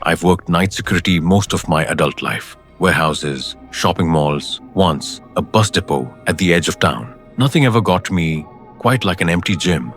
I've worked night security most of my adult life. Warehouses, shopping malls, once a bus depot at the edge of town. Nothing ever got me quite like an empty gym.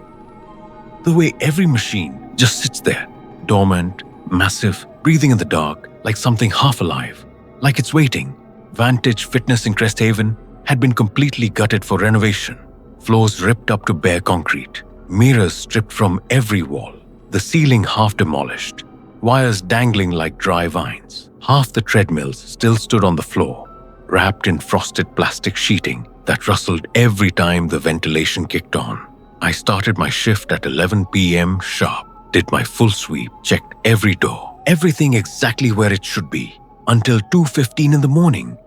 The way every machine just sits there, dormant, massive, breathing in the dark, like something half alive, like it's waiting. Vantage Fitness in Crest Haven had been completely gutted for renovation. Floors ripped up to bare concrete, mirrors stripped from every wall, the ceiling half demolished, wires dangling like dry vines. Half the treadmills still stood on the floor, wrapped in frosted plastic sheeting that rustled every time the ventilation kicked on. I started my shift at 11 p.m. sharp, did my full sweep, checked every door, everything exactly where it should be, until 2:15 in the morning,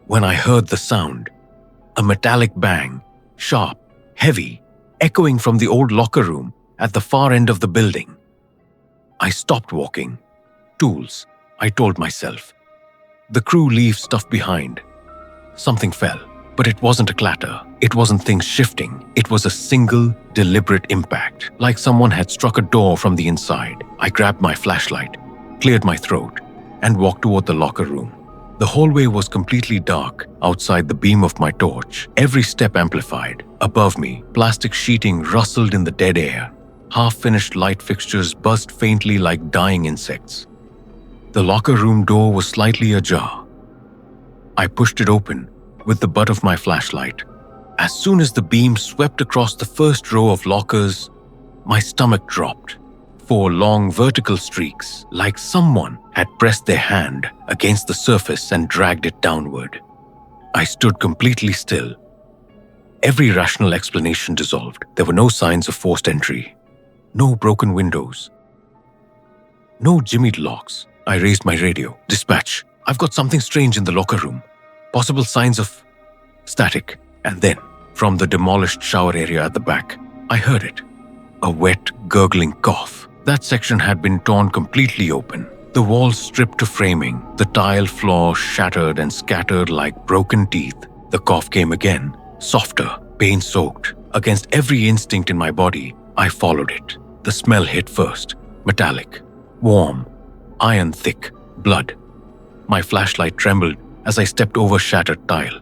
when I heard the sound, a metallic bang, sharp, heavy, echoing from the old locker room at the far end of the building. I stopped walking. Tools, I told myself. The crew leaves stuff behind. Something fell, but it wasn't a clatter. It wasn't things shifting. It was a single, deliberate impact, like someone had struck a door from the inside. I grabbed my flashlight, cleared my throat, and walked toward the locker room. The hallway was completely dark outside the beam of my torch, every step amplified. Above me, plastic sheeting rustled in the dead air. Half-finished light fixtures buzzed faintly like dying insects. The locker room door was slightly ajar. I pushed it open with the butt of my flashlight. As soon as the beam swept across the first row of lockers, my stomach dropped. 4 long vertical streaks, like someone had pressed their hand against the surface and dragged it downward. I stood completely still. Every rational explanation dissolved. There were no signs of forced entry, no broken windows, no jimmied locks. I raised my radio. Dispatch, I've got something strange in the locker room. Possible signs of static. And then, from the demolished shower area at the back, I heard it. A wet, gurgling cough. That section had been torn completely open. The walls stripped to framing, the tile floor shattered and scattered like broken teeth. The cough came again, softer, pain-soaked. Against every instinct in my body, I followed it. The smell hit first. Metallic, warm, iron-thick, blood. My flashlight trembled as I stepped over shattered tile.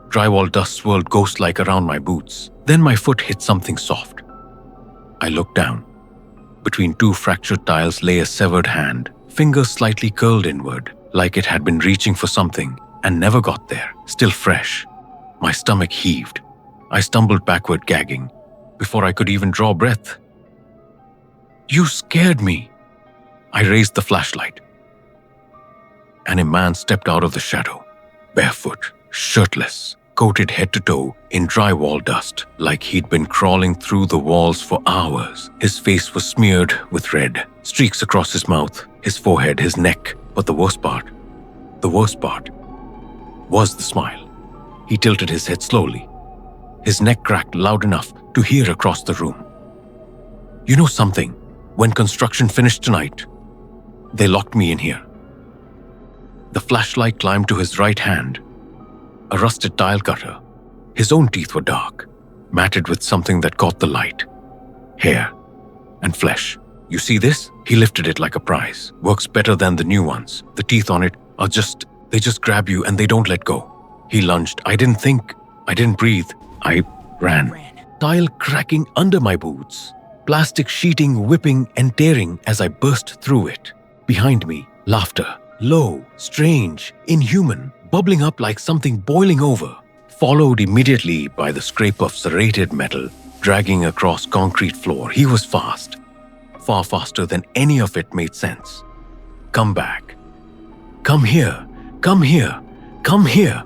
Drywall dust swirled ghost-like around my boots. Then my foot hit something soft. I looked down. Between 2 fractured tiles lay a severed hand, fingers slightly curled inward, like it had been reaching for something and never got there, still fresh. My stomach heaved. I stumbled backward, gagging, before I could even draw breath. "You scared me." I raised the flashlight, and a man stepped out of the shadow, barefoot, shirtless, coated head to toe in drywall dust, like he'd been crawling through the walls for hours. His face was smeared with red, streaks across his mouth, his forehead, his neck. But the worst part was the smile. He tilted his head slowly. His neck cracked loud enough to hear across the room. "You know something? When construction finished tonight, they locked me in here." The flashlight climbed to his right hand, a rusted tile cutter. His own teeth were dark, matted with something that caught the light. Hair and flesh. "You see this?" He lifted it like a prize. "Works better than the new ones. The teeth on it are they just grab you and they don't let go." He lunged. I didn't think. I didn't breathe. I ran. Tile cracking under my boots. Plastic sheeting whipping and tearing as I burst through it. Behind me, laughter. Low, strange, inhuman, bubbling up like something boiling over. Followed immediately by the scrape of serrated metal dragging across concrete floor. He was fast. Far faster than any of it made sense. "Come back. Come here. Come here. Come here."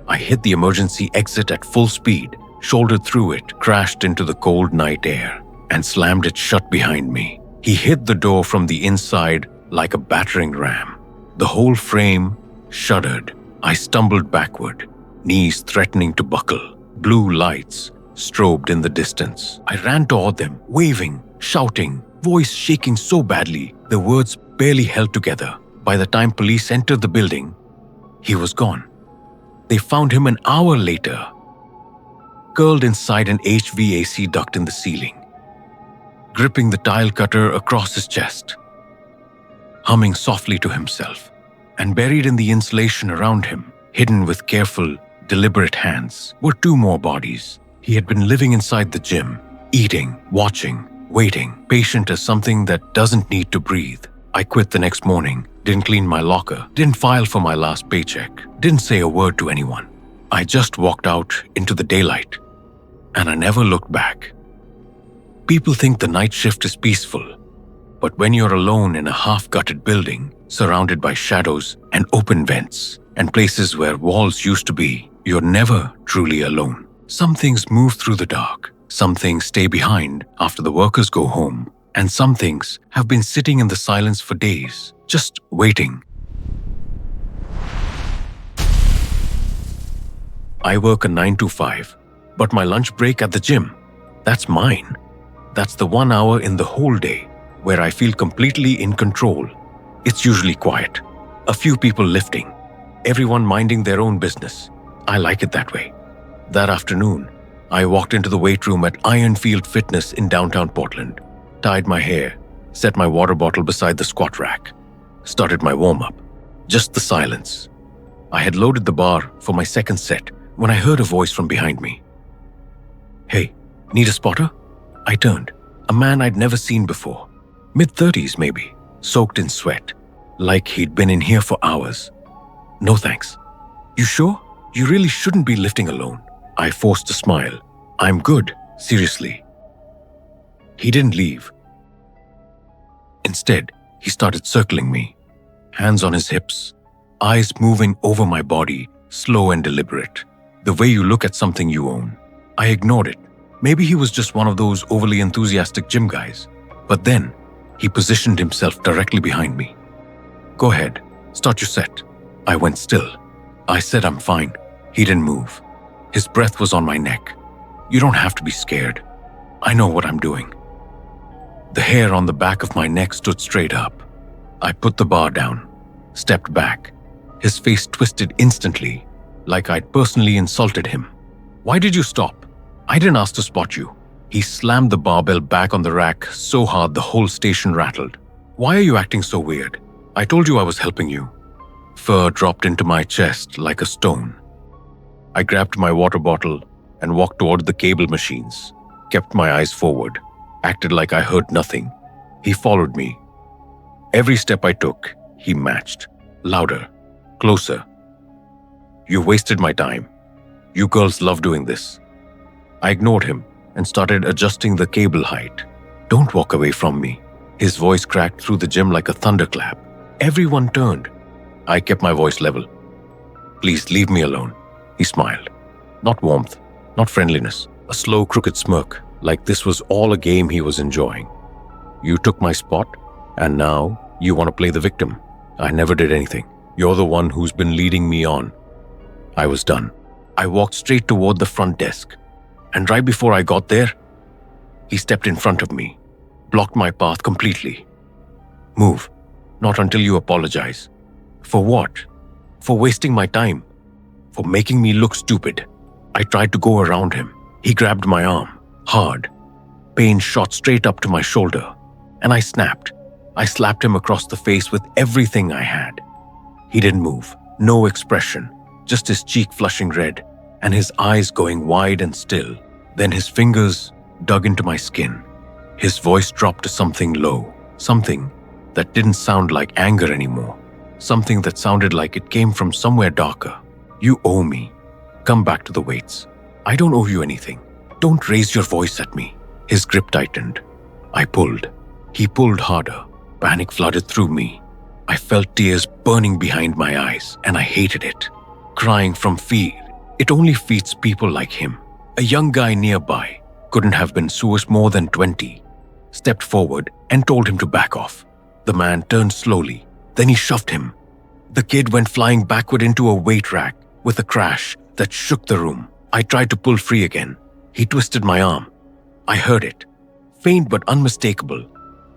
I hit the emergency exit at full speed, shouldered through it, crashed into the cold night air, and slammed it shut behind me. He hit the door from the inside like a battering ram. The whole frame shuddered. I stumbled backward, knees threatening to buckle. Blue lights strobed in the distance. I ran toward them, waving, shouting, voice shaking so badly the words barely held together. By the time police entered the building, he was gone. They found him an hour later, curled inside an HVAC duct in the ceiling, gripping the tile cutter across his chest. humming softly to himself. And buried in the insulation around him, hidden with careful, deliberate hands, were two more bodies. He had been living inside the gym, eating, watching, waiting, patient as something that doesn't need to breathe. I quit the next morning, didn't clean my locker, didn't file for my last paycheck, didn't say a word to anyone. I just walked out into the daylight, and I never looked back. People think the night shift is peaceful, but when you're alone in a half-gutted building, surrounded by shadows and open vents, and places where walls used to be, you're never truly alone. Some things move through the dark, some things stay behind after the workers go home, and some things have been sitting in the silence for days, just waiting. I work a 9 to 5, but my lunch break at the gym, that's mine. That's the 1 hour in the whole day where I feel completely in control. It's usually quiet, a few people lifting, everyone minding their own business. I like it that way. That afternoon, I walked into the weight room at Ironfield Fitness in downtown Portland, tied my hair, set my water bottle beside the squat rack, started my warm-up. Just the silence. I had loaded the bar for my second set when I heard a voice from behind me. "Hey, need a spotter?" I turned. A man I'd never seen before. Mid-30s maybe, soaked in sweat, like he'd been in here for hours. "No thanks." "You sure? You really shouldn't be lifting alone." I forced a smile. "I'm good, seriously." He didn't leave. Instead, he started circling me, hands on his hips, eyes moving over my body, slow and deliberate, the way you look at something you own. I ignored it. Maybe he was just one of those overly enthusiastic gym guys. But then, he positioned himself directly behind me. "Go ahead, start your set." I went still. I said I'm fine. He didn't move. His breath was on my neck. "You don't have to be scared. I know what I'm doing." The hair on the back of my neck stood straight up. I put the bar down, stepped back. His face twisted instantly, like I'd personally insulted him. "Why did you stop? I didn't ask to spot you." He slammed the barbell back on the rack so hard the whole station rattled. "Why are you acting so weird? I told you I was helping you." Fur dropped into my chest like a stone. I grabbed my water bottle and walked toward the cable machines, kept my eyes forward, acted like I heard nothing. He followed me. Every step I took, he matched. Louder, closer. "You wasted my time. You girls love doing this." I ignored him and started adjusting the cable height. "Don't walk away from me." His voice cracked through the gym like a thunderclap. Everyone turned. I kept my voice level. "Please leave me alone." He smiled. Not warmth, not friendliness, a slow, crooked smirk, like this was all a game he was enjoying. "You took my spot, and now you want to play the victim. I never did anything. You're the one who's been leading me on." I was done. I walked straight toward the front desk, and right before I got there, he stepped in front of me, blocked my path completely. "Move. Not until you apologize." For what? For wasting my time. For making me look stupid. I tried to go around him. He grabbed my arm, hard. Pain shot straight up to my shoulder, and I snapped. I slapped him across the face with everything I had. He didn't move, no expression, just his cheek flushing red, and his eyes going wide and still. Then his fingers dug into my skin. His voice dropped to something low, something that didn't sound like anger anymore, something that sounded like it came from somewhere darker. "You owe me. Come back to the weights. I don't owe you anything. Don't raise your voice at me." His grip tightened. I pulled. He pulled harder. Panic flooded through me. I felt tears burning behind my eyes, and I hated it. Crying from fear. It only feeds people like him. A young guy nearby, couldn't have been Suez more than 20, stepped forward and told him to back off. The man turned slowly. Then he shoved him. The kid went flying backward into a weight rack with a crash that shook the room. I tried to pull free again. He twisted my arm. I heard it. Faint but unmistakable.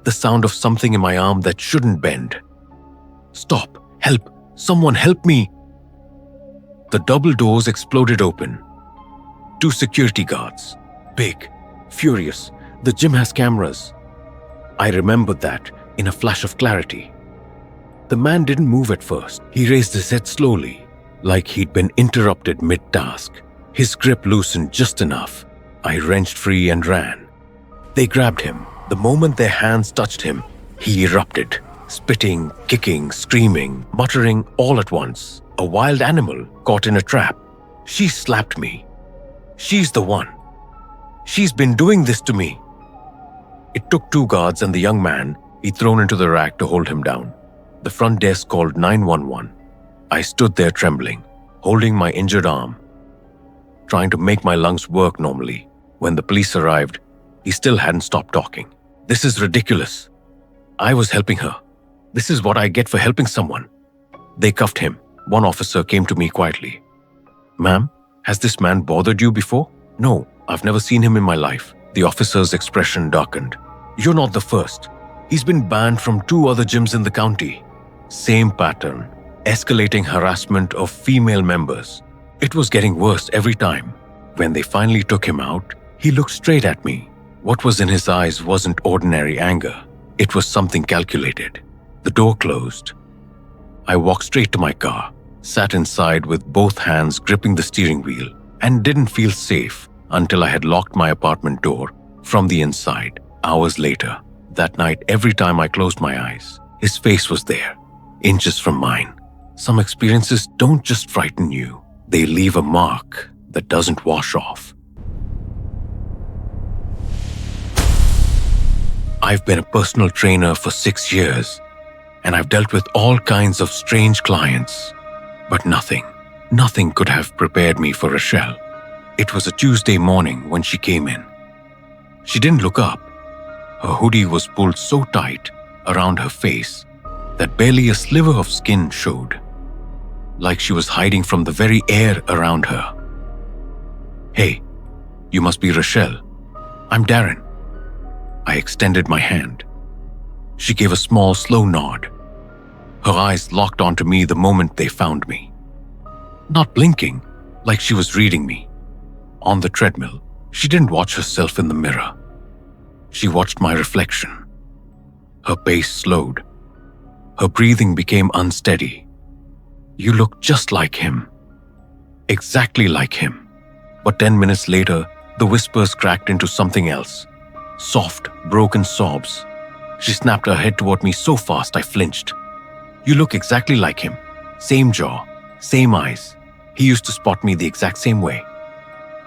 The sound of something in my arm that shouldn't bend. "Stop! Help! Someone help me!" The double doors exploded open. 2 security guards. Big. Furious. The gym has cameras. I remembered that in a flash of clarity. The man didn't move at first. He raised his head slowly, like he'd been interrupted mid-task. His grip loosened just enough. I wrenched free and ran. They grabbed him. The moment their hands touched him, he erupted, spitting, kicking, screaming, muttering all at once. A wild animal caught in a trap. She slapped me. She's the one. She's been doing this to me. It took 2 guards and the young man he'd thrown into the rack to hold him down. The front desk called 911. I stood there trembling, holding my injured arm, trying to make my lungs work normally. When the police arrived, he still hadn't stopped talking. This is ridiculous. I was helping her. This is what I get for helping someone. They cuffed him. One officer came to me quietly. Ma'am, has this man bothered you before? No, I've never seen him in my life. The officer's expression darkened. You're not the first. He's been banned from 2 other gyms in the county. Same pattern. Escalating harassment of female members. It was getting worse every time. When they finally took him out, he looked straight at me. What was in his eyes wasn't ordinary anger. It was something calculated. The door closed. I walked straight to my car, sat inside with both hands gripping the steering wheel, and didn't feel safe until I had locked my apartment door from the inside. Hours later, that night, every time I closed my eyes, his face was there, inches from mine. Some experiences don't just frighten you, they leave a mark that doesn't wash off. I've been a personal trainer for 6 years, and I've dealt with all kinds of strange clients, but nothing could have prepared me for Rochelle. It was a Tuesday morning when she came in. She didn't look up. Her hoodie was pulled so tight around her face that barely a sliver of skin showed, like she was hiding from the very air around her. Hey, you must be Rochelle. I'm Darren. I extended my hand. She gave a small, slow nod. Her eyes locked onto me the moment they found me. Not blinking, like she was reading me. On the treadmill, she didn't watch herself in the mirror. She watched my reflection. Her pace slowed. Her breathing became unsteady. You look just like him. Exactly like him. But 10 minutes later, the whispers cracked into something else. Soft, broken sobs. She snapped her head toward me so fast I flinched. You look exactly like him. Same jaw, same eyes. He used to spot me the exact same way.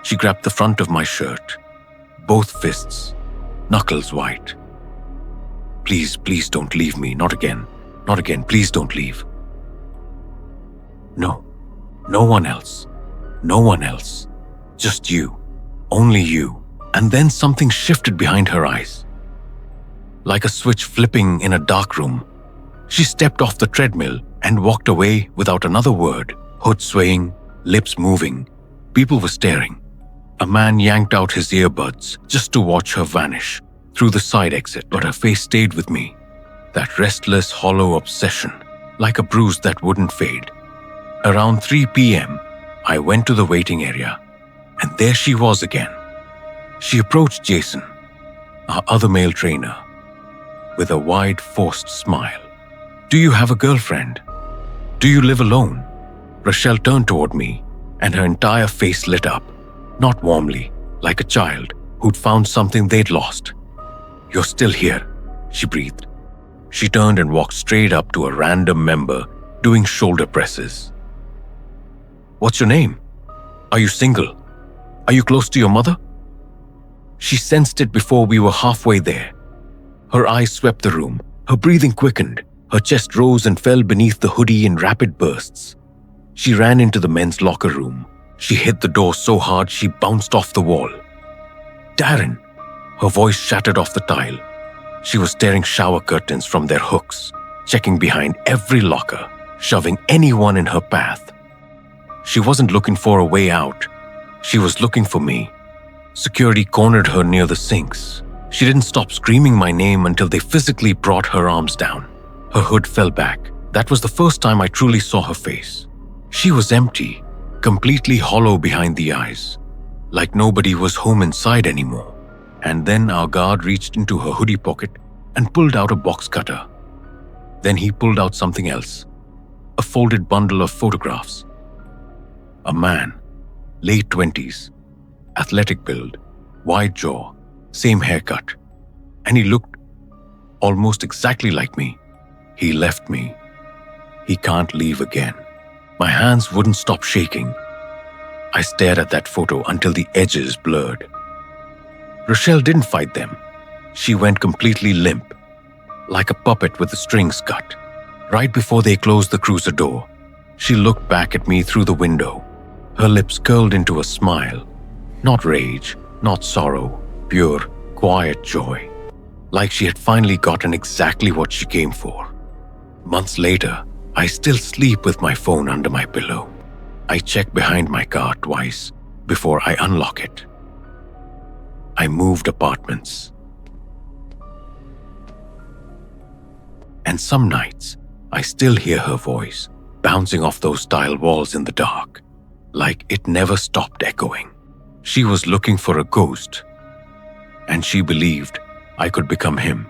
She grabbed the front of my shirt. Both fists, knuckles white. Please don't leave me. Not again. Not again. Please don't leave. No. No one else. No one else. Just you. Only you. And then something shifted behind her eyes. Like a switch flipping in a dark room, she stepped off the treadmill and walked away without another word, hood swaying, lips moving. People were staring. A man yanked out his earbuds just to watch her vanish through the side exit, but her face stayed with me. That restless, hollow obsession, like a bruise that wouldn't fade. Around 3 p.m., I went to the waiting area, and there she was again. She approached Jason, our other male trainer, with a wide, forced smile. Do you have a girlfriend? Do you live alone? Rochelle turned toward me, and her entire face lit up, not warmly, like a child who'd found something they'd lost. You're still here, she breathed. She turned and walked straight up to a random member doing shoulder presses. What's your name? Are you single? Are you close to your mother? She sensed it before we were halfway there. Her eyes swept the room. Her breathing quickened. Her chest rose and fell beneath the hoodie in rapid bursts. She ran into the men's locker room. She hit the door so hard she bounced off the wall. Darren! Her voice shattered off the tile. She was tearing shower curtains from their hooks, checking behind every locker, shoving anyone in her path. She wasn't looking for a way out. She was looking for me. Security cornered her near the sinks. She didn't stop screaming my name until they physically brought her arms down. Her hood fell back. That was the first time I truly saw her face. She was empty, completely hollow behind the eyes, like nobody was home inside anymore. And then our guard reached into her hoodie pocket and pulled out a box cutter. Then he pulled out something else, a folded bundle of photographs. A man, late 20s, athletic build, wide jaw, same haircut, and he looked almost exactly like me. He left me. He can't leave again. My hands wouldn't stop shaking. I stared at that photo until the edges blurred. Rochelle didn't fight them. She went completely limp, like a puppet with the strings cut. Right before they closed the cruiser door, she looked back at me through the window. Her lips curled into a smile. Not rage, not sorrow, pure, quiet joy. Like she had finally gotten exactly what she came for. Months later, I still sleep with my phone under my pillow. I check behind my car twice before I unlock it. I moved apartments. And some nights, I still hear her voice bouncing off those tile walls in the dark, like it never stopped echoing. She was looking for a ghost, and she believed I could become him.